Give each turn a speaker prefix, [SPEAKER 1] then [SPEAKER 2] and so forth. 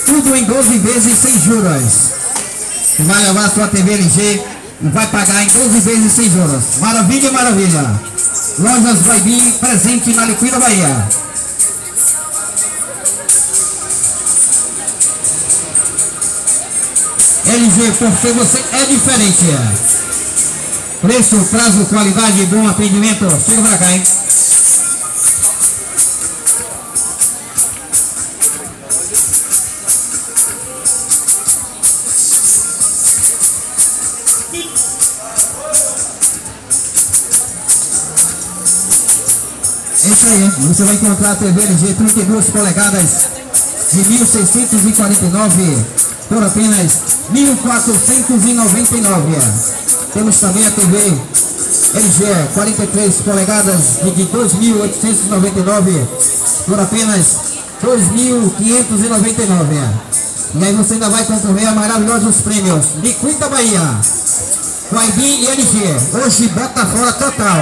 [SPEAKER 1] Tudo em 12 vezes sem juros. Você vai levar a sua TV LG e vai pagar em 12 vezes sem juros. Maravilha, maravilha. Lojas Vai-Bim, presente na Liquida Bahia. LG, porque você é diferente. Preço, prazo, qualidade, bom atendimento. Chega pra cá, hein? É isso aí, você vai encontrar a TV LG 32 polegadas de 1.649 por apenas 1.499. Temos também a TV LG 43 polegadas de 2.899 por apenas 2.599. E aí você ainda vai concorrer a maravilhosos prêmios Liquida Bahia, Vai-Bim e LG. Hoje bota fora total.